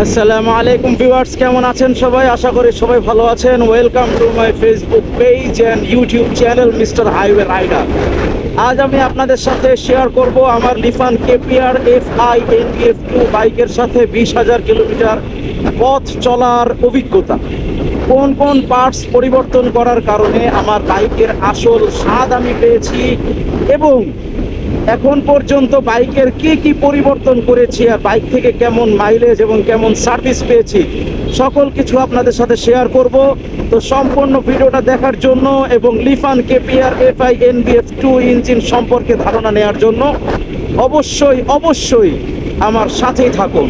আসসালামু আলাইকুম ভিউয়ার্স, কেমন আছেন সবাই? আশা করি সবাই ভালো আছেন। Welcome to my Facebook page and YouTube channel Mister Highway Rider. আজ আমি আপনাদের সাথে শেয়ার করব আমার লিফান কেপিআর FI NBF2 বাইকের সাথে 20,000 কিলোমিটার পথ চলার অভিজ্ঞতা। কোন কোন পার্টস পরিবর্তন করার কারণে আমার বাইকের আসল স্বাদ আমি পেয়েছি এবং এখন পর্যন্ত বাইকের কি কি পরিবর্তন করেছি আর বাইক থেকে কেমন মাইলেজ এবং কেমন সার্ভিস পেয়েছি সকল কিছু আপনাদের সাথে শেয়ার করব। তো সম্পূর্ণ ভিডিওটা দেখার জন্য এবং লিফান কেপিআর FI NBF2 ইঞ্জিন সম্পর্কে ধারণা নেওয়ার জন্য অবশ্যই আমার সাথেই থাকুন।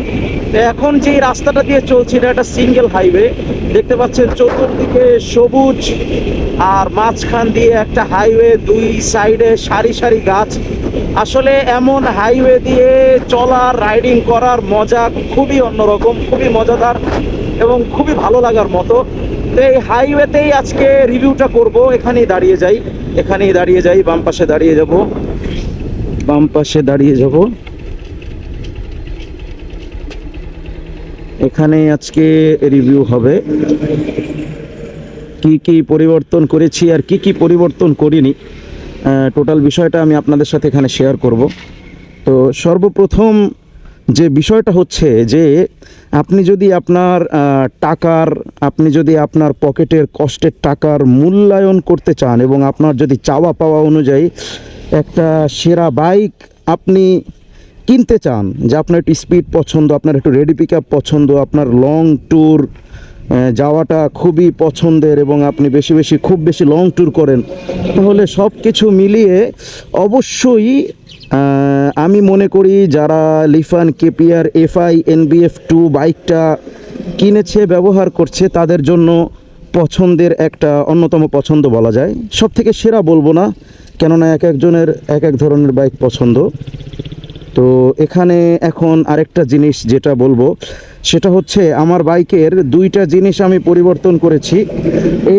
তো এখন যে রাস্তাটা দিয়ে চলছি এটা একটা সিঙ্গেল হাইওয়ে, দেখতে পাচ্ছেন চতুর্দিকে সবুজ আর মাঝখান দিয়ে একটা হাইওয়ে, দুই সাইডে সারি সারি গাছ। আসলে এমন হাইওয়ে দিয়ে চলার রাইডিং করার মজা খুবই অন্যরকম, খুবই মজাদার এবং খুবই ভালো লাগার মতো। তো এই হাইওয়েতেই আজকে রিভিউটা করব। এখানেই দাঁড়িয়ে যাই, বাম পাশে দাঁড়িয়ে যাব। এখানে আজকে রিভিউ হবে কি কি পরিবর্তন করেছি আর কি কি পরিবর্তন করিনি, টোটাল বিষয়টা আমি আপনাদের সাথে এখানে শেয়ার করব। তো সর্বপ্রথম যে বিষয়টা হচ্ছে যে আপনি যদি আপনার পকেটের কষ্টের টাকার মূল্যায়ন করতে চান এবং আপনার যদি চাওয়া পাওয়া অনুযায়ী একটা সেরা বাইক আপনি কিনতে চান, যে আপনার একটু স্পিড পছন্দ, আপনার একটু রেডি পিক আপ পছন্দ, আপনার লং ট্যুর যাওয়াটা খুবই পছন্দের এবং আপনি খুব বেশি লং ট্যুর করেন, তাহলে সব কিছু মিলিয়ে অবশ্যই আমি মনে করি যারা লিফান কেপিআর FI NBF2 বাইকটা কিনেছে, ব্যবহার করছে, তাদের জন্য পছন্দের একটা অন্যতম পছন্দ বলা যায়। সব থেকে সেরা বলবো না, কেননা এক একজনের এক এক ধরনের বাইক পছন্দ। তো এখানে এখন আরেকটা জিনিস যেটা বলবো সেটা হচ্ছে আমার বাইকের দুইটা জিনিস আমি পরিবর্তন করেছি।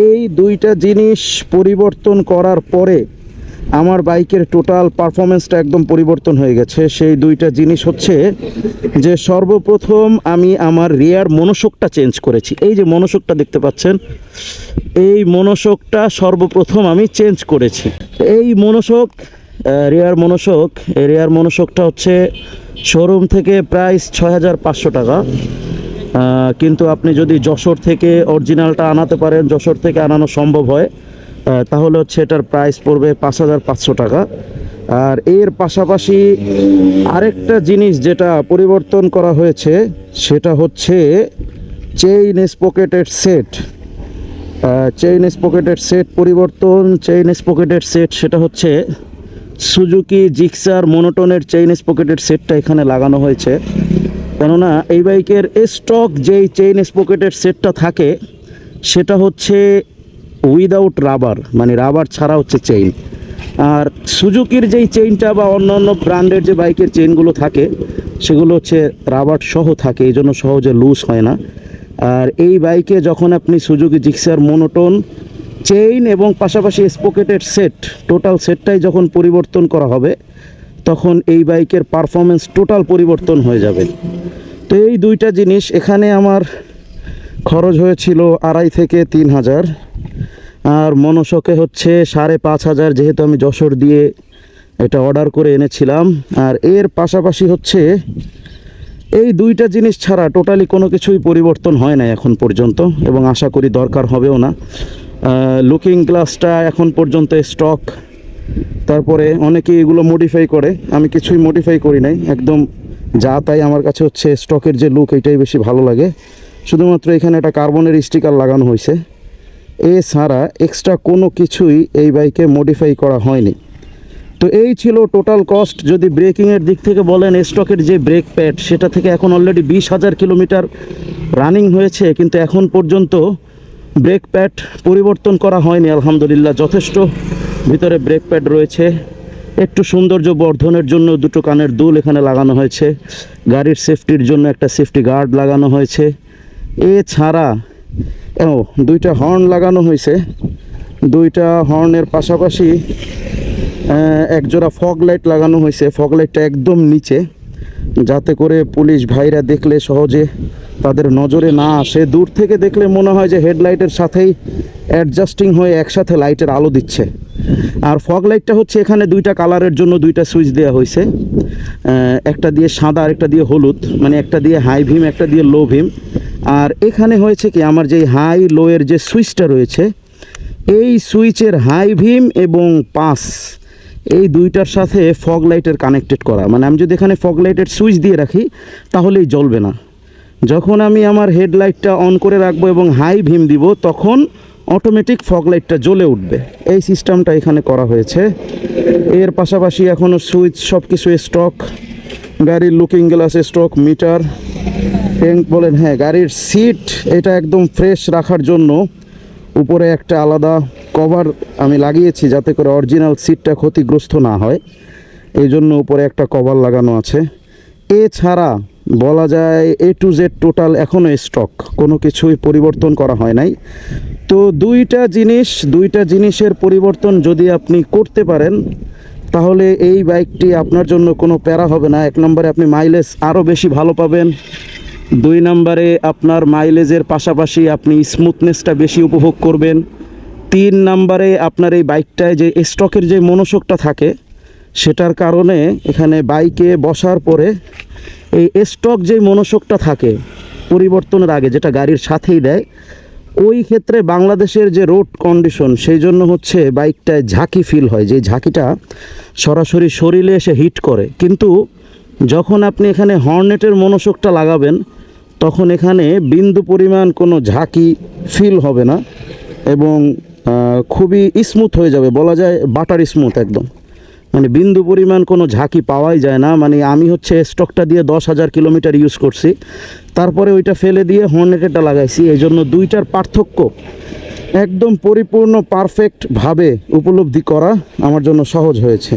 এই দুইটা জিনিস পরিবর্তন করার পরে আমার বাইকের টোটাল পারফরমেন্সটা একদম পরিবর্তন হয়ে গেছে। সেই দুইটা জিনিস হচ্ছে যে সর্বপ্রথম আমি আমার রিয়ার মনোশকটা চেঞ্জ করেছি। এই যে মনোশকটা দেখতে পাচ্ছেন, এই মনোশকটা সর্বপ্রথম আমি চেঞ্জ করেছি। এই রিয়ার মনোশকটা হচ্ছে শোরুম থেকে প্রাইস 6,500 টাকা, কিন্তু আপনি যদি যশোর থেকে অরিজিনালটা আনাতে পারেন, যশোর থেকে আনানো সম্ভব হয়, তাহলে হচ্ছে এটার প্রাইস পড়বে 5,500 টাকা। আর এর পাশাপাশি আরেকটা জিনিস যেটা পরিবর্তন করা হয়েছে সেটা হচ্ছে চেইন স্পকেটের সেট। সেটা হচ্ছে সুজুকি জিক্সার মনোটনের চেইন স্পকেটের সেটটা এখানে লাগানো হয়েছে। কেননা এই বাইকের স্টক যেই চেইন স্পকেটের সেটটা থাকে সেটা হচ্ছে উইদাউট রাবার, মানে রাবার ছাড়া হচ্ছে চেইন। আর সুজুকির যেই চেইনটা বা অন্য ব্র্যান্ডের যে বাইকের চেইনগুলো থাকে সেগুলো হচ্ছে রাবার সহ থাকে, এই জন্য সহজে লুজ হয় না। আর এই বাইকে যখন আপনি সুজুকি জিক্সার মনোটোন চেইন এবং পাশাপাশি স্পকেটের সেট, টোটাল সেটটাই যখন পরিবর্তন করা হবে তখন এই বাইকের পারফরমেন্স টোটাল পরিবর্তন হয়ে যাবে। তো এই দুইটা জিনিস এখানে আমার খরচ হয়েছিল 2,500 থেকে 3,000, আর মনোশকে হচ্ছে 5,500, যেহেতু আমি যশোর দিয়ে এটা অর্ডার করে এনেছিলাম। আর এর পাশাপাশি হচ্ছে এই দুইটা জিনিস ছাড়া টোটালি কোনো কিছুই পরিবর্তন হয় না এখন পর্যন্ত এবং আশা করি দরকার হবেও না। লুকিং গ্লাসটা এখন পর্যন্ত স্টক, তারপরে অনেকে এগুলো মডিফাই করে, আমি কিছুই মডিফাই করি নাই, একদম যা তাই। আমার কাছে হচ্ছে স্টকের যে লুক এটাই বেশি ভালো লাগে। শুধুমাত্র এখানে একটা কার্বনের স্টিকার লাগানো হয়েছে, এছাড়া এক্সট্রা কোনো কিছুই এই বাইকে মডিফাই করা হয়নি। তো এই ছিল টোটাল কস্ট। যদি ব্রেকিংয়ের দিক থেকে বলেন, স্টকের যে ব্রেক প্যাড সেটা থেকে এখন অলরেডি 20,000 কিলোমিটার রানিং হয়েছে, কিন্তু এখন পর্যন্ত ব্রেক প্যাড পরিবর্তন করা হয়নি। আলহামদুলিল্লাহ যথেষ্ট ভিতরে ব্রেক প্যাড রয়েছে। একটু সৌন্দর্য বর্ধনের জন্য দুটো কানের দুল এখানে লাগানো হয়েছে, গাড়ির সেফটির জন্য একটা সেফটি গার্ড লাগানো হয়েছে। এছাড়া দুইটা হর্ন লাগানো হয়েছে। দুইটা হর্নের পাশাপাশি একজোড়া ফগ লাইট লাগানো হয়েছে। ফগ লাইটটা একদম নিচে, যাতে করে পুলিশ ভাইরা দেখলে সহজে তাদের নজরে না আসে। দূর থেকে দেখলে মনে হয় যে হেডলাইটের সাথেই অ্যাডজাস্টিং হয়ে একসাথে লাইটের আলো দিচ্ছে। আর ফগ লাইটটা হচ্ছে এখানে দুইটা কালারের জন্য দুইটা সুইচ দেওয়া হয়েছে, একটা দিয়ে সাদা আর একটা দিয়ে হলুদ, মানে একটা দিয়ে হাই ভিম একটা দিয়ে লো ভিম। আর এখানে হয়েছে কি, আমার যে হাই লো এর যে সুইচটা রয়েছে, এই সুইচের হাই ভিম এবং পাস এই দুইটার সাথে ফগ লাইটের কানেক্টেড করা। মানে আমি যদি এখানে ফগ লাইটের সুইচ দিয়ে রাখি তাহলেই জ্বলবে না। যখন আমি আমার হেডলাইটটা অন করে রাখবো এবং হাই ভিম দিব, তখন অটোমেটিক ফগ লাইটটা জ্বলে উঠবে। এই সিস্টেমটা এখানে করা হয়েছে। এর পাশাপাশি এখনও সুইচ সব কিছু স্টক, গাড়ির looking glass stock, meter, tank বলেন, হ্যাঁ গাড়ির সিট এটা একদম ফ্রেশ রাখার জন্য উপরে একটা আলাদা কভার আমি লাগিয়েছি, যাতে করে অরিজিনাল সিটটা ক্ষতিগ্রস্ত না হয়, এই জন্য উপরে একটা কভার লাগানো আছে। এছাড়া বলা যায় A to Z টোটাল এখনও স্টক, কোনো কিছুই পরিবর্তন করা হয় নাই। তো দুইটা জিনিসের পরিবর্তন যদি আপনি করতে পারেন তাহলে এই বাইকটি আপনার জন্য কোনো প্যারা হবে না। এক নম্বরে আপনি মাইলেজ আরও বেশি ভালো পাবেন, দুই নম্বরে আপনার মাইলেজের পাশাপাশি আপনি স্মুথনেসটা বেশি উপভোগ করবেন, তিন নম্বরে আপনার এই বাইকটায় যে স্টকের যে মনোশোকটা থাকে সেটার কারণে এখানে বাইকে বসার পরে এই স্টক যে মনোশোকটা থাকে পরিবর্তনের আগে, যেটা গাড়ির সাথেই দেয়, ওই ক্ষেত্রে বাংলাদেশের যে রোড কন্ডিশন, সেই জন্য হচ্ছে বাইকটায় ঝাঁকি ফিল হয়, যে ঝাঁকিটা সরাসরি শরীরে এসে হিট করে। কিন্তু যখন আপনি এখানে হর্নেটের মনোশোকটা লাগাবেন তখন এখানে বিন্দু পরিমাণ কোনো ঝাঁকি ফিল হবে না এবং খুবই স্মুথ হয়ে যাবে, বলা যায় বাটার স্মুথ একদম, মানে বিন্দু পরিমাণ কোনো ঝাঁকি পাওয়াই যায় না। মানে আমি হচ্ছে স্টকটা দিয়ে 10,000 কিলোমিটার ইউজ করছি, তারপরে ওইটা ফেলে দিয়ে হর্নেটেরটা লাগাইছি, এই জন্য দুইটার পার্থক্য একদম পরিপূর্ণ পারফেক্টভাবে উপলব্ধি করা আমার জন্য সহজ হয়েছে।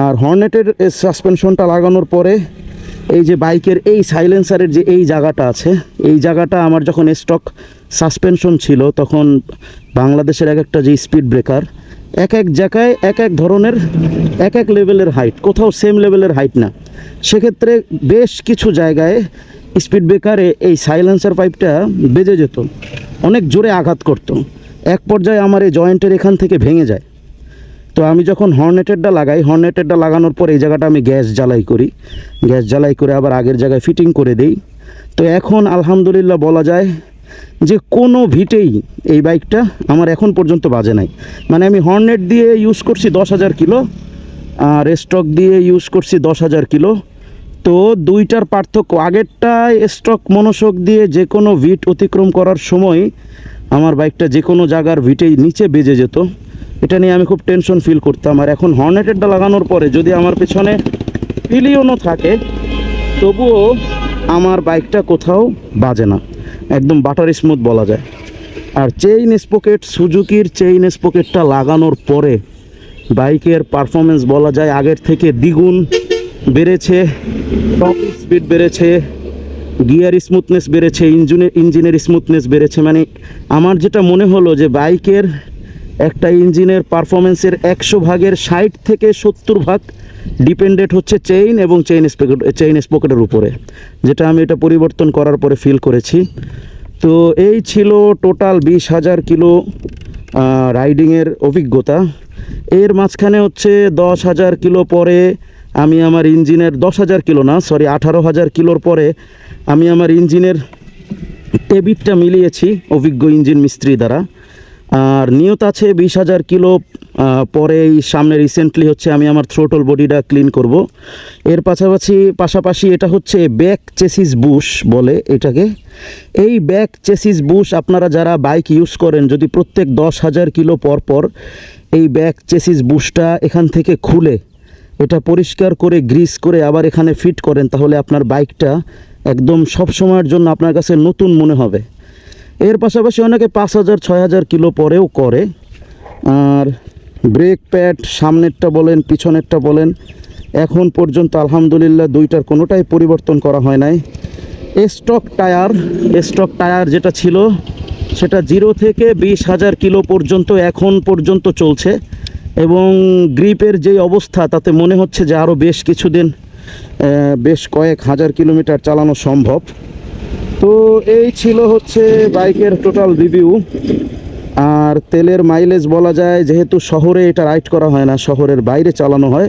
আর হর্নেটের সাসপেনশনটা লাগানোর পরে এই যে বাইকের এই সাইলেন্সারের যে এই জায়গাটা আছে, এই জায়গাটা আমার যখন স্টক সাসপেনশন ছিল তখন বাংলাদেশের এক একটা যে স্পিড ব্রেকার এক এক জায়গায় এক এক ধরনের এক এক লেভেলের হাইট, কোথাও সেম লেভেলের হাইট না। সেক্ষেত্রে বেশ কিছু জায়গায় স্পিড ব্রেকারে এই সাইলেন্সার পাইপটা বেজে যেত, অনেক জোরে আঘাত করতো, এক পর্যায়ে আমার এই জয়েন্টের এখান থেকে ভেঙে যায়। তো আমি যখন হর্নেটেরটা লাগাই, হর্নেটেরটা লাগানোর পর এই জায়গাটা আমি গ্যাস জ্বালাই করে আবার আগের জায়গায় ফিটিং করে দিই। তো এখন আলহামদুলিল্লাহ বলা যায় যে কোনো ভিটেই এই বাইকটা আমার এখন পর্যন্ত বাজে নাই। মানে আমি হর্নেট দিয়ে ইউজ করছি 10,000 কিলো আর স্টক দিয়ে ইউজ করছি 10,000 কিলো। তো দুইটার পার্থক্য, আগেরটায় স্টক মনোশোক দিয়ে যে কোনো ভিট অতিক্রম করার সময় আমার বাইকটা যে কোনো জায়গার ভিটেই নিচে বেজে যেত, এটা নিয়ে আমি খুব টেনশন ফিল করতাম। আর এখন হর্নেটেরটা লাগানোর পরে যদি আমার পেছনে পিলিয়নও থাকে তবুও আমার বাইকটা কোথাও বাজে না, একদম বাটার স্মুথ বলা যায়। আর চেইন স্পকেট, সুজুকির চেইন স্পকেটটা লাগানোর পরে বাইকের পারফরমেন্স বলা যায় আগের থেকে দ্বিগুণ বেড়েছে, টপ স্পিড বেড়েছে, গিয়ার স্মুথনেস বেড়েছে, ইঞ্জিনের স্মুথনেস বেড়েছে। মানে আমার যেটা মনে হলো যে বাইকের একটা ইঞ্জিনের পারফরমেন্সের 100 ভাগের 60 থেকে 70 ভাগ ডিপেন্ডেন্ট হচ্ছে চেইন এবং চেইন স্পকেটের উপরে, যেটা আমি এটা পরিবর্তন করার পরে ফিল করেছি। তো এই ছিল টোটাল 20,000 কিলো রাইডিংয়ের অভিজ্ঞতা। এর মাঝখানে হচ্ছে 10,000 কিলো পরে আমি আমার ইঞ্জিনের 10,000 কিলো না, সরি 18,000 কিলোর পরে আমি আমার ইঞ্জিনের টেবিটটা মিলিয়েছি অভিজ্ঞ ইঞ্জিন মিস্ত্রি দ্বারা। আর নিয়ত আছে 20,000 কিলো পরে এই সামনে রিসেন্টলি হচ্ছে আমি আমার থ্রোটল বডিটা ক্লিন করব। এর পাশাপাশি এটা হচ্ছে ব্যাক চেসিস বুশ বলে এটাকে। এই ব্যাক চেসিস বুশ আপনারা যারা বাইক ইউজ করেন, যদি প্রত্যেক 10,000 কিলো পর এই ব্যাক চেসিস বুশটা এখান থেকে খুলে এটা পরিষ্কার করে গ্রিস করে আবার এখানে ফিট করেন, তাহলে আপনার বাইকটা একদম সব সময়ের জন্য আপনার কাছে নতুন মনে হবে। এর পাশাপাশি অনেকে 5,000 6,000 কিলো পরেও করে। আর ব্রেক প্যাড সামনেরটা বলেন পিছনেরটা বলেন এখন পর্যন্ত আলহামদুলিল্লাহ দুইটার কোনোটাই পরিবর্তন করা হয় নাই। স্টক টায়ার যেটা ছিল সেটা 0 থেকে 20,000 কিলো পর্যন্ত এখন পর্যন্ত চলছে এবং গ্রিপের যেই অবস্থা তাতে মনে হচ্ছে যে আরও বেশ কিছুদিন বেশ কয়েক হাজার কিলোমিটার চালানো সম্ভব। তো এই ছিল হচ্ছে বাইকের টোটাল রিভিউ। আর তেলের মাইলেজ বলা যায়, যেহেতু শহরে এটা রাইড করা হয় না, শহরের বাইরে চালানো হয়,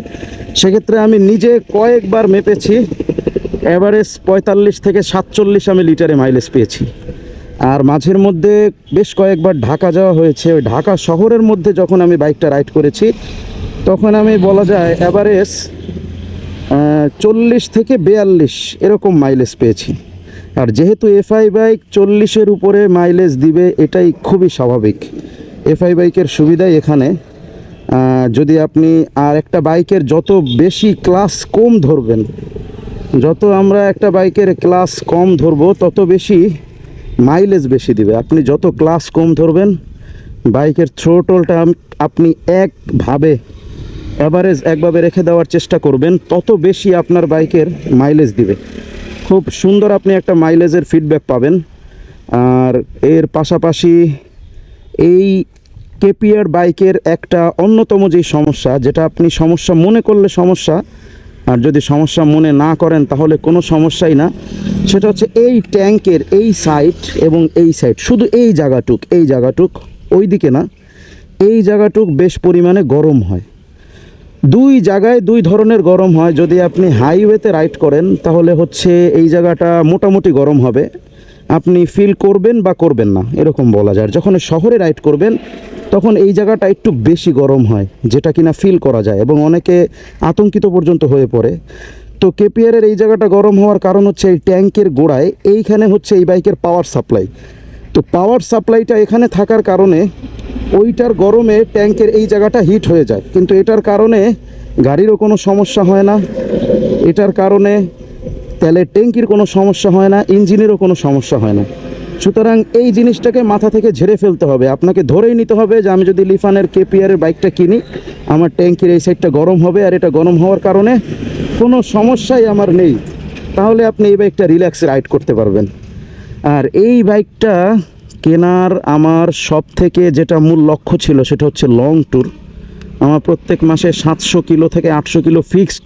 সেক্ষেত্রে আমি নিজে কয়েকবার মেপেছি, অ্যাভারেজ 45 থেকে 47 আমি লিটারে মাইলেজ পেয়েছি। আর মাঝের মধ্যে বেশ কয়েকবার ঢাকা যাওয়া হয়েছে। ওই ঢাকা শহরের মধ্যে যখন আমি বাইকটা রাইড করেছি, তখন আমি বলা যায় অ্যাভারেজ 40 থেকে 42 এরকম মাইলেজ পেয়েছি। আর যেহেতু এফআই বাইক 40-এর উপরে মাইলেজ দিবে, এটাই খুবই স্বাভাবিক। এফআই বাইকের সুবিধাই এখানে, যদি আপনি আর একটা বাইকের যত বেশি ক্লাস কম ধরবেন, যত আমরা একটা বাইকের ক্লাস কম ধরবো, তত বেশি মাইলেজ বেশি দিবে। আপনি যত ক্লাস কম ধরবেন, বাইকের থ্রোটলটা আপনি একভাবে রেখে দেওয়ার চেষ্টা করবেন, তত বেশি আপনার বাইকের মাইলেজ দিবে। খুব সুন্দর আপনি একটা মাইলেজের ফিডব্যাক পাবেন। আর এর পাশাপাশি এই কেপিআর বাইকের একটা অন্যতম যেই সমস্যা, যেটা আপনি সমস্যা মনে করলে সমস্যা, আর যদি সমস্যা মনে না করেন তাহলে কোনো সমস্যাই না, সেটা হচ্ছে এই ট্যাঙ্কের এই সাইড এবং এই সাইড, শুধু এই জায়গাটুক ওই দিকে না, এই জায়গাটুক বেশ পরিমাণে গরম হয়। দুই জায়গায় দুই ধরনের গরম হয়। যদি আপনি হাইওয়েতে রাইড করেন তাহলে হচ্ছে এই জায়গাটা মোটামুটি গরম হবে, আপনি ফিল করবেন বা করবেন না, এরকম বলা যায়। যখন শহরে রাইড করবেন তখন এই জায়গাটা একটু বেশি গরম হয়, যেটা কিনা ফিল করা যায় এবং অনেকে আতঙ্কিত পর্যন্ত হয়ে পড়ে। তো কেপিআরের এই জায়গাটা গরম হওয়ার কারণ হচ্ছে এই ট্যাঙ্কের গোড়ায় এইখানে হচ্ছে এই বাইকের পাওয়ার সাপ্লাই। তো পাওয়ার সাপ্লাইটা এখানে থাকার কারণে ওইটার গরমে ট্যাঙ্কের এই জায়গাটা হিট হয়ে যায়। কিন্তু এটার কারণে গাড়িরও কোনো সমস্যা হয় না, এটার কারণে তেলের ট্যাঙ্কির কোনো সমস্যা হয় না, ইঞ্জিনেরও কোনো সমস্যা হয় না। সুতরাং এই জিনিসটাকে মাথা থেকে ঝেড়ে ফেলতে হবে। আপনাকে ধরেই নিতে হবে যে আমি যদি লিফানের কেপিআরের বাইকটা কিনি, আমার ট্যাঙ্কির এই সাইডটা গরম হবে, আর এটা গরম হওয়ার কারণে কোনো সমস্যাই আমার নেই, তাহলে আপনি এই বাইকটা রিল্যাক্সে রাইড করতে পারবেন। আর এই বাইকটা কেনার আমার সব থেকে যেটা মূল লক্ষ্য ছিল, সেটা হচ্ছে লং ট্যুর। আমার প্রত্যেক মাসে 700 কিলো থেকে 800 কিলো ফিক্সড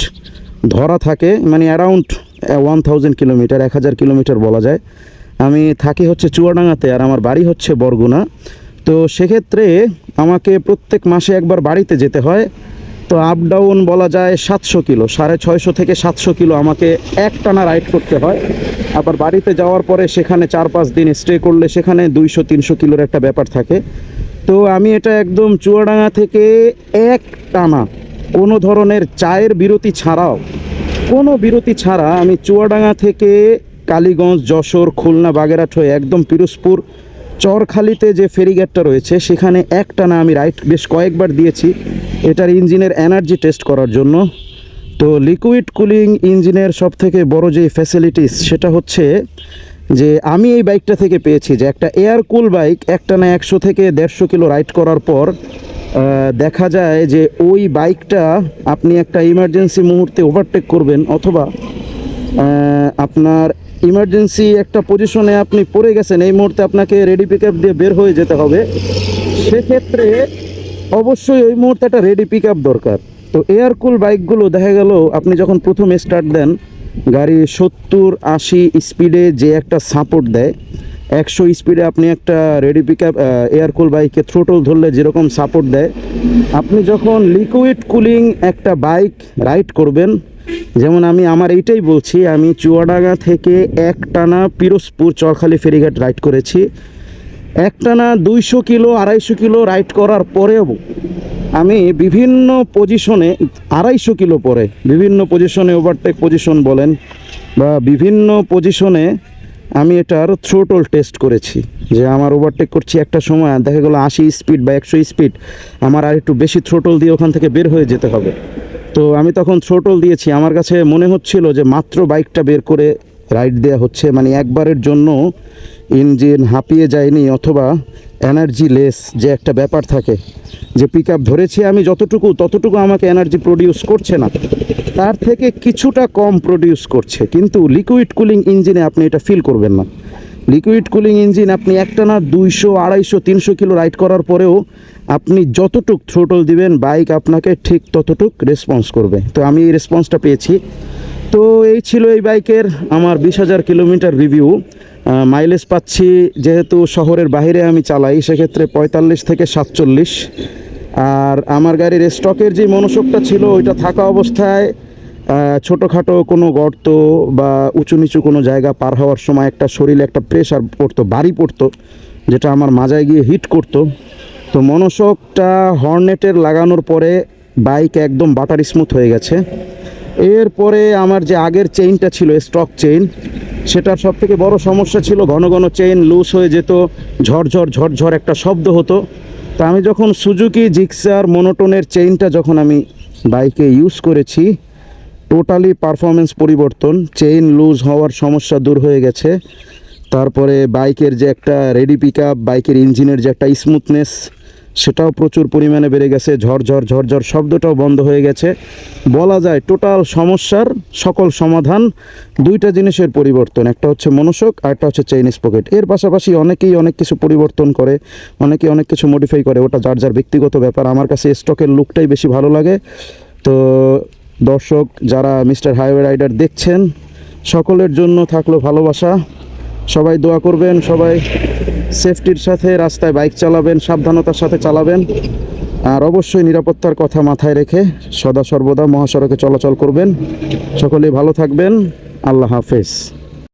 ধরা থাকে, মানে অ্যারাউন্ড 1000 কিলোমিটার, 1000 কিলোমিটার বলা যায়। আমি থাকি হচ্ছে চুয়াডাঙ্গাতে, আর আমার বাড়ি হচ্ছে বরগুনা। তো সেক্ষেত্রে আমাকে প্রত্যেক মাসে একবার বাড়িতে যেতে হয়। তো আপ ডাউন বলা যায় 700 কিলো, 650 থেকে 700 কিলো আমাকে একটানা রাইড করতে হয়। আবার বাড়িতে যাওয়ার পরে সেখানে 4-5 দিন স্টে করলে সেখানে 200-300 কিলোর একটা ব্যাপার থাকে। তো আমি এটা একদম চুয়াডাঙ্গা থেকে একটানা কোনো ধরনের চায়ের বিরতি ছাড়া আমি চুয়াডাঙ্গা থেকে কালীগঞ্জ, যশোর, খুলনা, বাগেরহাট হয়ে একদম পিরোজপুর চরখালিতে যে ফেরিঘাটটা রয়েছে, সেখানে একটানা আমি রাইড বেশ কয়েকবার দিয়েছি এটার ইঞ্জিনের এনার্জি টেস্ট করার জন্য। তো লিকুইড কুলিং ইঞ্জিনের সবথেকে বড় যে ফ্যাসিলিটিস, সেটা হচ্ছে যে আমি এই বাইকটা থেকে পেয়েছি যে একটা এয়ার কুল বাইক একটানা 100 থেকে 150 কিলো রাইড করার পর দেখা যায় যে ওই বাইকটা আপনি একটা ইমার্জেন্সি মুহূর্তে ওভারটেক করবেন, অথবা আপনার ইমার্জেন্সি একটা পজিশনে আপনি পড়ে গেছেন, এই মুহূর্তে আপনাকে রেডি পিক আপ দিয়ে বের হয়ে যেতে হবে, সেক্ষেত্রে অবশ্যই ওই মুহূর্তে একটা রেডি পিক আপ দরকার। তো এয়ার কুল বাইকগুলো দেখা গেল আপনি যখন প্রথম স্টার্ট দেন, গাড়ি 70-80 স্পিডে যে একটা সাপোর্ট দেয়, 100 স্পিডে আপনি একটা ready pick up air cool বাইকে থ্রোটল ধরলে যেরকম সাপোর্ট দেয়, আপনি যখন লিকুইড কুলিং একটা বাইক রাইড করবেন, যেমন আমি আমার এইটাই বলছি, আমি চুয়াডাঙ্গা থেকে একটানা পিরোজপুর চরখালি ফেরিঘাট রাইড করেছি। একটানা 200 কিলো 250 কিলো রাইড করার পরেও আমি বিভিন্ন পজিশনে 250 কিলো পরে বিভিন্ন পজিশনে, ওভারটেক পজিশন বলেন বা বিভিন্ন পজিশনে, আমি এটার থ্রোটল টেস্ট করেছি যে আমার ওভারটেক করছি একটা সময়, দেখা গেলো 80 স্পিড বা 100 স্পিড, আমার আর একটু বেশি থ্রোটল দিয়ে ওখান থেকে বের হয়ে যেতে হবে। তো আমি তখন থ্রোটল দিয়েছি, আমার কাছে মনে হচ্ছিল যে মাত্র বাইকটা বের করে রাইড দেওয়া হচ্ছে, মানে একবারের জন্য ইঞ্জিন হাঁপিয়ে যায়নি, অথবা এনার্জি লেস যে একটা ব্যাপার থাকে, যে পিক আপ ধরেছি আমি ততটুকু আমাকে এনার্জি প্রডিউস করছে না, তার থেকে কিছুটা কম প্রডিউস করছে। কিন্তু লিকুইড কুলিং ইঞ্জিনে আপনি এটা ফিল করবেন না। লিকুইড কুলিং ইঞ্জিন আপনি একটানা 200, 250, 300 কিলো রাইড করার পরেও আপনি যতটুক থ্রোটল দিবেন, বাইক আপনাকে ঠিক ততটুক রেসপন্স করবে। তো আমি এই রেসপন্সটা পেয়েছি। তো এই ছিল এই বাইকের আমার 20,000 কিলোমিটার রিভিউ। মাইলেজ পাচ্ছি যেহেতু শহরের বাইরে আমি চালাই, সেক্ষেত্রে 45 থেকে 47। আর আমার গাড়ির স্টকের যে মনোশকটা ছিল ওইটা থাকা অবস্থায় ছোটোখাটো কোনো গর্ত বা উঁচু নিচু কোনো জায়গা পার হওয়ার সময় একটা শরীরে একটা প্রেশার পড়তো, ভারী পড়তো, যেটা আমার মাজায় গিয়ে হিট করতো। তো মনোশকটা হর্নেটের লাগানোর পরে বাইক একদম বাটার স্মুথ হয়ে গেছে। এরপরে আমার যে আগের চেইনটা ছিল স্টক চেইন, সেটার সব থেকে বড় সমস্যা ছিল ঘন ঘন চেইন লুজ হয়ে যেত, ঝরঝর ঝরঝর একটা শব্দ হতো। তা আমি যখন সুজুকি জিক্সার মনোটোনের চেইনটা যখন আমি বাইকে ইউজ করেছি, টোটালি পারফরমেন্স পরিবর্তন, চেইন লুজ হওয়ার সমস্যা দূর হয়ে গেছে। তারপরে বাইকের যে একটা রেডি পিক আপ, বাইকের ইঞ্জিনের যে একটা স্মুথনেস, সেটাও প্রচুর পরিমাণে বেড়ে গেছে। ঝরঝর ঝরঝর শব্দটাও বন্ধ হয়ে গেছে। বলা যায় টোটাল সমস্যার সকল সমাধান দুইটা জিনিসের পরিবর্তন, একটা হচ্ছে মনোশক আর একটা হচ্ছে চেইন স্পকেট। এর পাশাপাশি অনেকেই অনেক কিছু পরিবর্তন করে, অনেকেই অনেক কিছু মডিফাই করে, ওটা যার যার ব্যক্তিগত ব্যাপার। আমার কাছে স্টকের লুকটাই বেশি ভালো লাগে। তো দর্শক যারা মিস্টার হাইওয়ে রাইডার দেখছেন, সকলের জন্য থাকলো ভালোবাসা। সবাই দোয়া করবেন, সবাই সেফটির সাথে রাস্তায় বাইক চালাবেন, সাবধানতার সাথে চালাবেন, আর অবশ্যই নিরাপত্তার কথা মাথায় রেখে সদা সর্বদা মহাসড়কে চলাচল করবেন। সকলেই ভালো থাকবেন। আল্লাহ হাফেজ।